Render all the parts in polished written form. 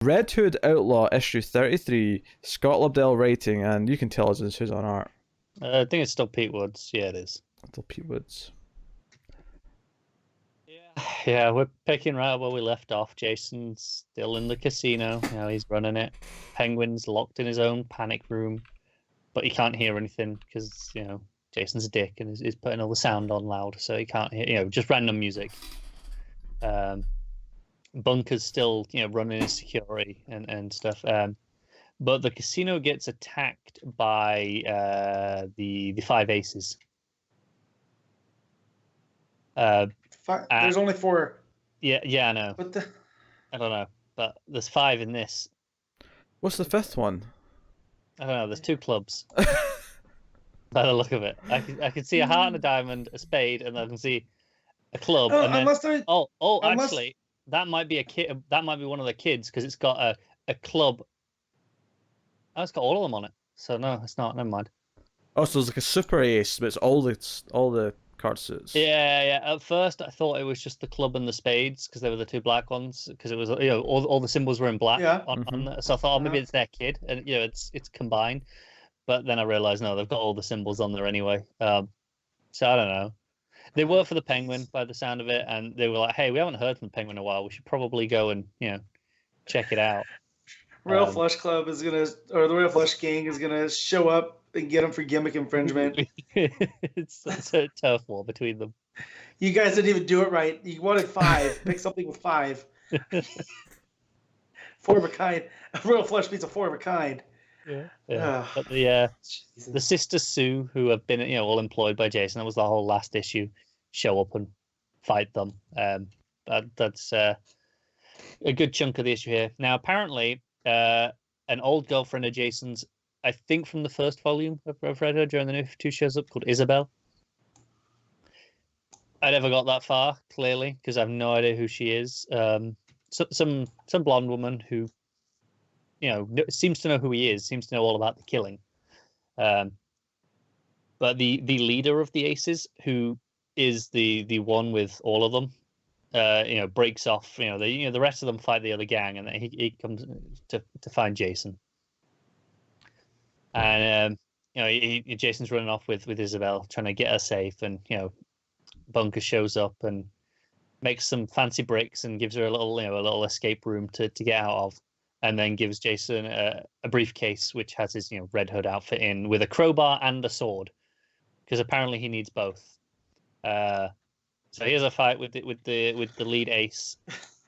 Red Hood Outlaw issue 33, Scott Lobdell writing, and you can tell us who's on art. I think it's still Pete Woods. Yeah, it is. Little Pete Woods. Yeah, we're picking right up where we left off. Jason's still in the casino. You know, he's running it. Penguin's locked in his own panic room, but he can't hear anything because, you know, Jason's a dick and is putting all the sound on loud, so he can't hear, you know, just random music. Bunker's still, you know, running his security and stuff. But the casino gets attacked by the five aces. There's only 4. Yeah, I know. What the? I don't know, but there's 5 in this. What's the 5th one? I don't know. There's 2 clubs. By the look of it, I can see a heart and a diamond, a spade, and I can see a club. Oh, and then, unless they're actually, that might be a kid. That might be one of the kids because it's got a club. Oh, it's got all of them on it. So no, it's not. Never mind. Oh, so it's like a super ace, but it's all the card suits. Yeah. At first, I thought it was just the club and the spades because they were the 2 black ones. Because it was, you know, all the symbols were in black. Yeah. So I thought, oh, maybe it's their kid, and you know, it's combined. But then I realized no, they've got all the symbols on there anyway. So I don't know. They work for the Penguin by the sound of it, and they were like, "Hey, we haven't heard from the Penguin in a while. We should probably go and, you know, check it out." Royal Flush Club is gonna, or the Royal Flush Gang is gonna show up and get them for gimmick infringement. It's a tough war between them. You guys didn't even do it right. You wanted 5. Pick something with 5. 4 of a kind. Royal Flush beats a 4 of a kind. Yeah. But the sisters Sue, who have been, you know, all employed by Jason, that was the whole last issue, show up and fight them. That's a good chunk of the issue here. Now, apparently, an old girlfriend of Jason's, I think from the first volume I've read her during the new 2 shows up, called Isabel. I never got that far, clearly, because I have no idea who she is. Some blonde woman who, you know, seems to know who he is, seems to know all about the killing. But the leader of the Aces, who is the one with all of them, you know, breaks off. You know, the rest of them fight the other gang, and then he comes to find Jason. And you know, Jason's running off with Isabel, trying to get her safe, and you know, Bunker shows up and makes some fancy bricks and gives her a little escape room to get out of. And then gives Jason a briefcase which has his, you know, Red Hood outfit in, with a crowbar and a sword, because apparently he needs both. So he has a fight with the lead ace,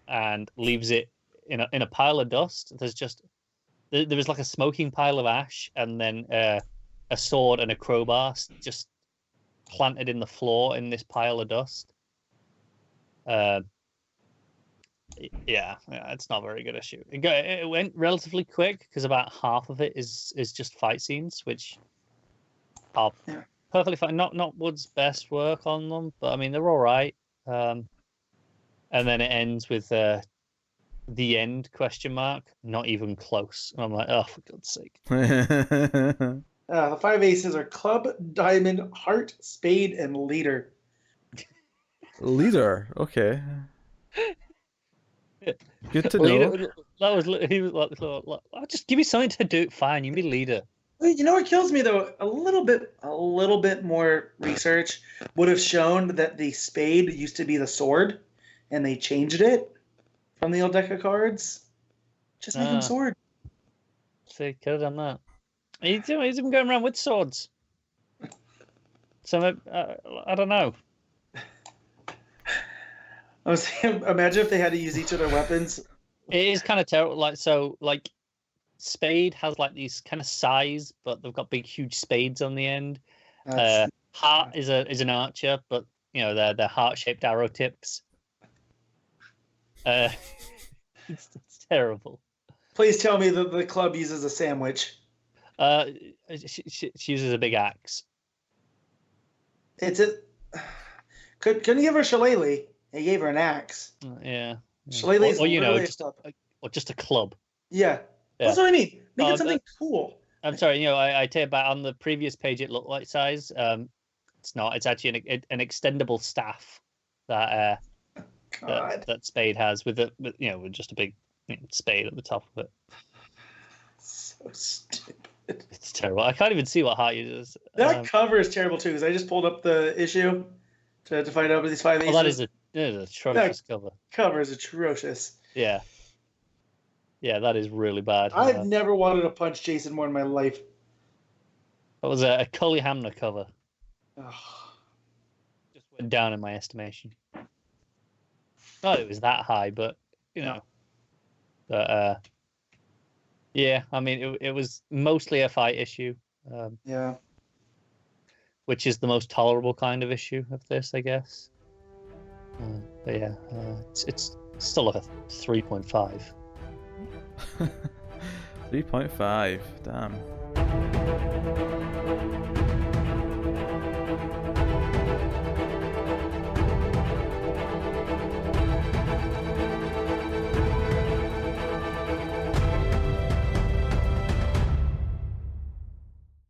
and leaves it in a pile of dust. There is like a smoking pile of ash, and then a sword and a crowbar just planted in the floor in this pile of dust. Yeah, it's not a very good issue. It went relatively quick because about half of it is just fight scenes, which are perfectly fine. Not Wood's best work on them, but I mean they're all right. And then it ends with the end ? Not even close. And I'm like, oh, for God's sake. The 5 aces are club, diamond, heart, spade, and leader. Leader, okay. Good to know. He was like, just give me something to do. Fine, you be leader. You know what kills me though? A little bit more research would have shown that the spade used to be the sword, and they changed it from the old deck of cards. Just make him sword. See, could have done that. He's even going around with swords. So I don't know. I was thinking, imagine if they had to use each of their weapons. It is kind of terrible. Like spade has like these kind of size, but they've got big, huge spades on the end. Heart is an archer, but you know they're heart-shaped arrow tips. It's terrible. Please tell me that the club uses a sandwich. She uses a big axe. Couldn't you give her a shillelagh? They gave her an axe. Yeah. Shillelagh's or you know, or just a club. Yeah. That's what I mean. Make it something cool. I'm sorry, you know, I tell you about on the previous page it looked like size. It's not. It's actually an extendable staff that Spade has with just a big Spade at the top of it. So stupid. It's terrible. I can't even see what Heart uses. That cover is terrible too, because I just pulled up the issue to find out what these 5 aces. Well, that is a atrocious cover. Cover is atrocious. Yeah. Yeah, that is really bad. I've never wanted to punch Jason more in my life. That was a Cully Hamner cover. Ugh. Just went down in my estimation. Not that it was that high, but you know. But yeah, I mean, it was mostly a fight issue. Yeah. Which is the most tolerable kind of issue of this, I guess. But yeah, it's still like a 3.5. 3.5. Damn.